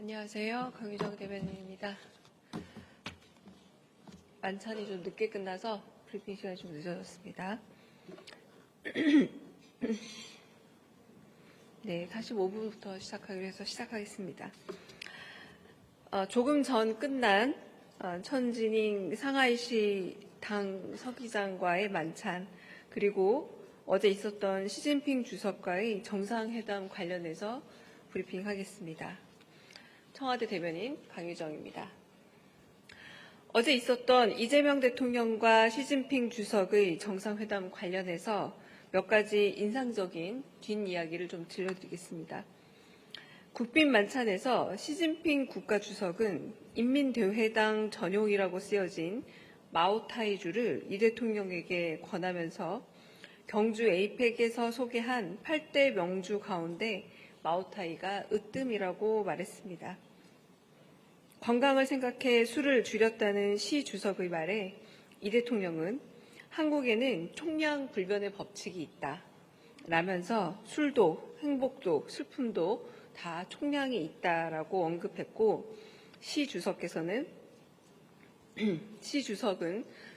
안녕하세요. 강유정 대변인입니다. 만찬이 좀 늦게 끝나서 브리핑 시간이 좀 늦어졌습니다. 네, 45분부터 시작하기로 해서 시작하겠습니다. 조금 전 끝난 천지닝 상하이시 당 서기장과의 만찬, 그리고 어제 있었던 시진핑 주석과의 정상회담 관련해서 브리핑하겠습니다. 청와대 대변인 강유정입니다. 어제 있었던 이재명 대통령과 시진핑 주석의 정상회담 관련해서 몇 가지 인상적인 뒷이야기를 좀 들려드리겠습니다. 국빈 만찬에서 시진핑 국가주석은 인민대회당 전용이라고 쓰여진 마오타이주를 이 대통령에게 권하면서 경주 에이펙에서 소개한 8대 명주 가운데 마오타이가 으뜸이라고 말했습니다. 건강을 생각해 술을 줄였다는 시 주석의 말에 이 대통령은 한국에는 총량불변의 법칙이 있다 라면서 술도 행복도 슬픔도 다 총량이 있다라고 언급했고, 시 주석은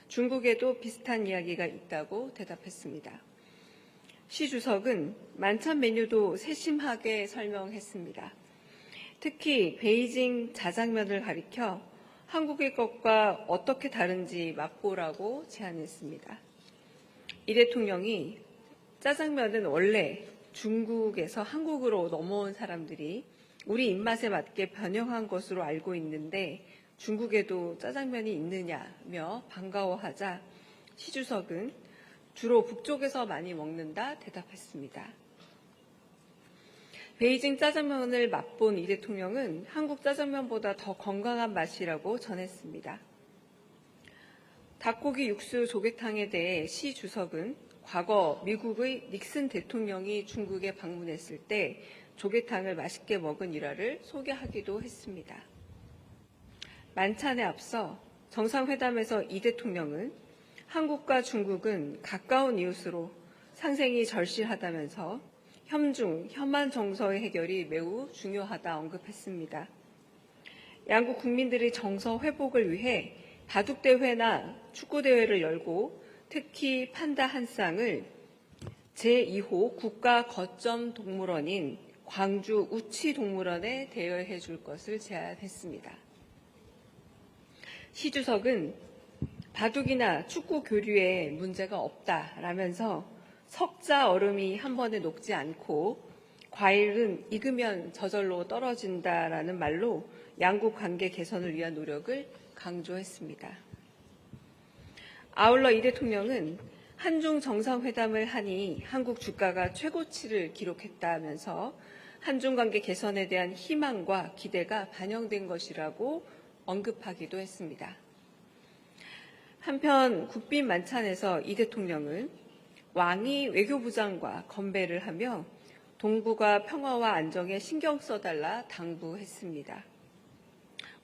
중국에도 비슷한 이야기가 있다고 대답했습니다. 시 주석은 만찬 메뉴도 세심하게 설명했습니다. 특히 베이징 자장면을 가리켜 한국의 것과 어떻게 다른지 맛보라고 제안했습니다. 이 대통령이 짜장면은 원래 중국에서 한국으로 넘어온 사람들이 우리 입맛에 맞게 변형한 것으로 알고 있는데 중국에도 짜장면이 있느냐며 반가워하자 시 주석은 주로 북쪽에서 많이 먹는다 대답했습니다. 베이징 짜장면을 맛본 이 대통령은 한국 짜장면보다 더 건강한 맛이라고 전했습니다. 닭고기 육수 조개탕에 대해 시 주석은 과거 미국의 닉슨 대통령이 중국에 방문했을 때 조개탕을 맛있게 먹은 일화를 소개하기도 했습니다. 만찬에 앞서 정상회담에서 이 대통령은 한국과 중국은 가까운 이웃으로 상생이 절실하다면서 혐중, 혐한 정서의 해결이 매우 중요하다 언급했습니다. 양국 국민들의 정서 회복을 위해 바둑대회나 축구대회를 열고 특히 판다 한 쌍을 제2호 국가거점동물원인 광주 우치동물원에 대여해 줄 것을 제안했습니다. 시 주석은 바둑이나 축구 교류에 문제가 없다라면서 석자 얼음이 한 번에 녹지 않고 과일은 익으면 저절로 떨어진다라는 말로 양국 관계 개선을 위한 노력을 강조했습니다. 아울러 이 대통령은 한중 정상회담을 하니 한국 주가가 최고치를 기록했다면서 한중 관계 개선에 대한 희망과 기대가 반영된 것이라고 언급하기도 했습니다. 한편 국빈 만찬에서 이 대통령은 왕이 외교부장과 건배를 하며 동북아 평화와 안정에 신경 써달라 당부했습니다.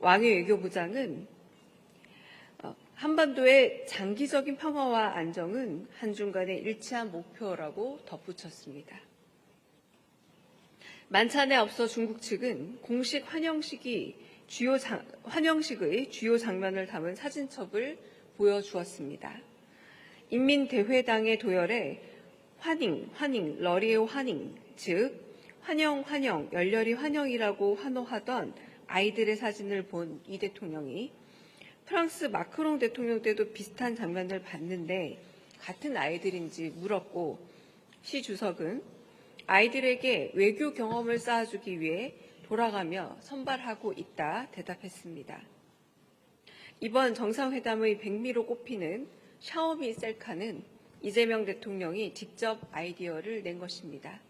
왕이 외교부장은 한반도의 장기적인 평화와 안정은 한중 간의 일치한 목표라고 덧붙였습니다. 만찬에 앞서 중국 측은 공식 환영식의 주요 장면을 담은 사진첩을 보여주었습니다. 인민대회당의 도열에 환영, 러리오 환영, 즉 환영, 열렬히 환영이라고 환호하던 아이들의 사진을 본 이 대통령이 프랑스 마크롱 대통령 때도 비슷한 장면을 봤는데 같은 아이들인지 물었고, 시 주석은 아이들에게 외교 경험을 쌓아주기 위해 돌아가며 선발하고 있다 대답했습니다. 이번 정상회담의 백미로 꼽히는 샤오미 셀카는 이재명 대통령이 직접 아이디어를 낸 것입니다.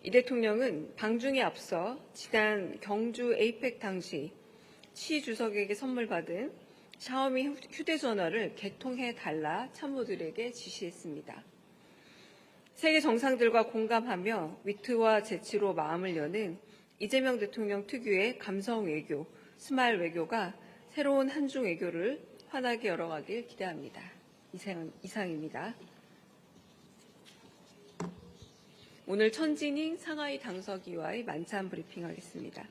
이 대통령은 방중에 앞서 지난 경주 에이펙 당시 시 주석에게 선물 받은 샤오미 휴대전화를 개통해달라 참모들에게 지시했습니다. 세계 정상들과 공감하며 위트와 재치로 마음을 여는 이재명 대통령 특유의 감성 외교, 스마일 외교가 새로운 한중 외교를 환하게 열어가길 기대합니다. 이상입니다. 오늘 천지닝 상하이 당서기와의 만찬 브리핑하겠습니다.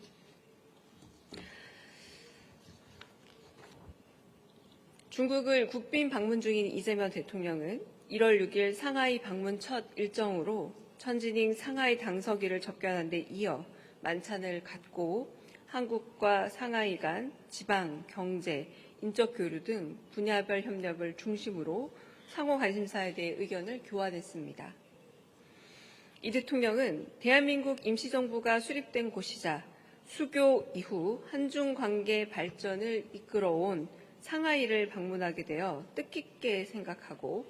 중국을 국빈 방문 중인 이재명 대통령은 1월 6일 상하이 방문 첫 일정으로 천지닝 상하이 당서기를 접견한 데 이어 만찬을 갖고 한국과 상하이 간 지방, 경제, 인적 교류 등 분야별 협력을 중심으로 상호 관심사에 대해 의견을 교환했습니다. 이 대통령은 대한민국 임시정부가 수립된 곳이자 수교 이후 한중 관계 발전을 이끌어온 상하이를 방문하게 되어 뜻깊게 생각하고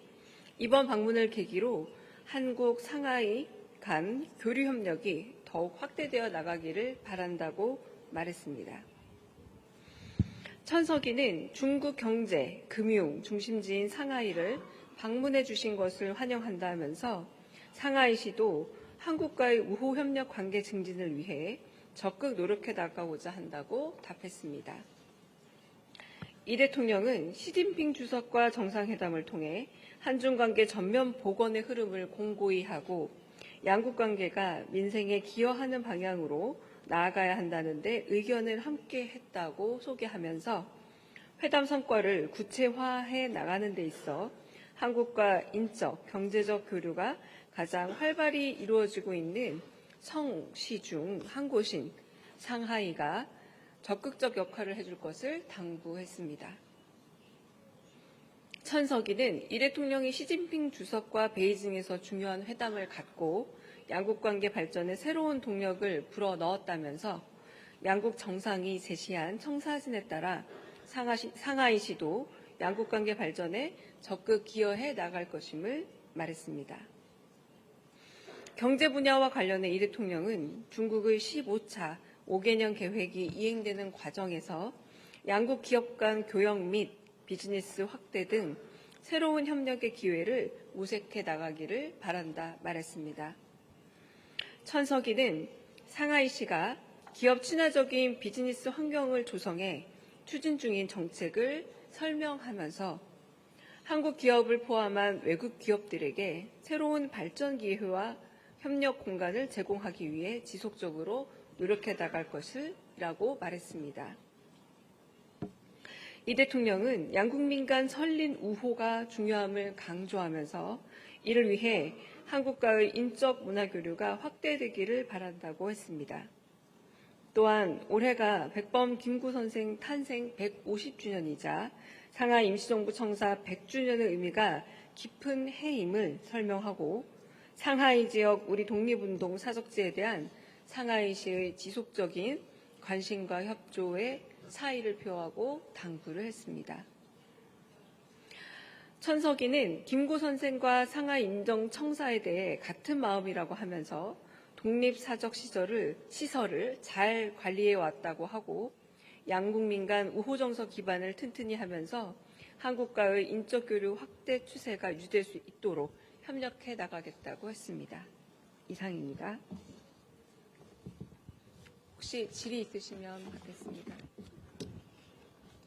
이번 방문을 계기로 한국 상하이 간 교류 협력이 더욱 확대되어 나가기를 바란다고 말했습니다. 천석이는 중국 경제, 금융 중심지인 상하이를 방문해 주신 것을 환영한다면서 상하이시도 한국과의 우호 협력 관계 증진을 위해 적극 노력해 나가고자 한다고 답했습니다. 이 대통령은 시진핑 주석과 정상회담을 통해 한중 관계 전면 복원의 흐름을 공고히 하고 양국 관계가 민생에 기여하는 방향으로 나아가야 한다는 데 의견을 함께 했다고 소개하면서 회담 성과를 구체화해 나가는 데 있어 한국과 인적, 경제적 교류가 가장 활발히 이루어지고 있는 성시 중 한 곳인 상하이가 적극적 역할을 해줄 것을 당부했습니다. 천석이는 이 대통령이 시진핑 주석과 베이징에서 중요한 회담을 갖고 양국 관계 발전에 새로운 동력을 불어넣었다면서 양국 정상이 제시한 청사진에 따라 상하이시도 양국 관계 발전에 적극 기여해 나갈 것임을 말했습니다. 경제 분야와 관련해 이 대통령은 중국의 15차 5개년 계획이 이행되는 과정에서 양국 기업 간 교역 및 비즈니스 확대 등 새로운 협력의 기회를 모색해 나가기를 바란다 말했습니다. 천석이는 상하이시가 기업 친화적인 비즈니스 환경을 조성해 추진 중인 정책을 설명하면서 한국 기업을 포함한 외국 기업들에게 새로운 발전 기회와 협력 공간을 제공하기 위해 지속적으로 노력해 나갈 것이라고 말했습니다. 이 대통령은 양국민 간 설린 우호가 중요함을 강조하면서 이를 위해 한국과의 인적 문화 교류가 확대되기를 바란다고 했습니다. 또한 올해가 백범 김구 선생 탄생 150주년이자 상하이 임시정부 청사 100주년의 의미가 깊은 해임을 설명하고 상하이 지역 우리 독립운동 사적지에 대한 상하이시의 지속적인 관심과 협조에 사의를 표하고 당부를 했습니다. 천석이는 김구 선생과 상하이 인정청사에 대해 같은 마음이라고 하면서 독립사적 시설을 잘 관리해 왔다고 하고 양국민 간 우호정서 기반을 튼튼히 하면서 한국과의 인적 교류 확대 추세가 유지될 수 있도록 협력해 나가겠다고 했습니다. 이상입니다. 혹시 질의 있으시면 받겠습니다.